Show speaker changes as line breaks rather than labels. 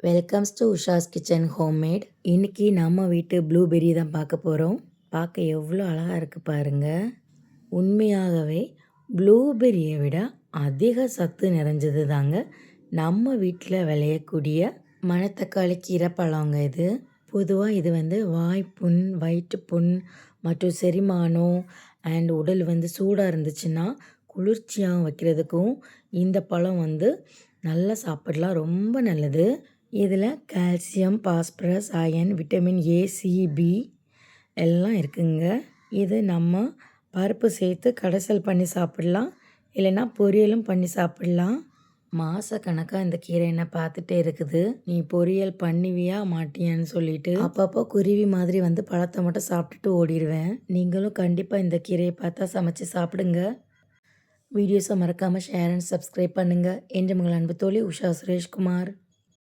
Welcomes to Usha's kitchen homemade. இன்னைக்கு நம்ம வீட்டு ப்ளூபெர்ரி தான் பார்க்க போகிறோம். பார்க்க எவ்வளோ அழகாக இருக்குது பாருங்கள். உண்மையாகவே ப்ளூபெர்ரியை விட அதிக சத்து நிறைஞ்சது தாங்க நம்ம வீட்டில் விளையக்கூடிய மணத்தக்காளி கீரை பழங்க இது. பொதுவாக இது வாய்ப்புண், வயிற்றுப்புண் மற்றும் செரிமானம் அண்ட் உடல் சூடாக இருந்துச்சுன்னா குளிர்ச்சியாக வைக்கிறதுக்கும் இந்த பழம் நல்லா சாப்பிடலாம், ரொம்ப நல்லது. இதில் calcium, phosphorus, iron, vitamin A, C, B எல்லாம் இருக்குங்க. இது நம்ம பருப்பு சேர்த்து கடைசல் பண்ணி சாப்பிடலாம், இல்லைன்னா பொரியலும் பண்ணி சாப்பிடலாம். மாதக்கணக்காக இந்த கீரை என்ன பார்த்துட்டே இருக்குது. நீ பொரியல் பண்ணுவியா மாட்டியான்னு சொல்லிட்டு அப்பப்போ குருவி மாதிரி பழத்தை மட்டும் சாப்பிட்டுட்டு ஓடிடுவேன். நீங்களும் கண்டிப்பாக இந்த கீரையை பார்த்தா சமைச்சு சாப்பிடுங்க. வீடியோஸை மறக்காமல் ஷேர் அண்ட் சப்ஸ்கிரைப் பண்ணுங்கள். என்று உங்கள் அன்பு தோழி உஷா சுரேஷ்குமார்.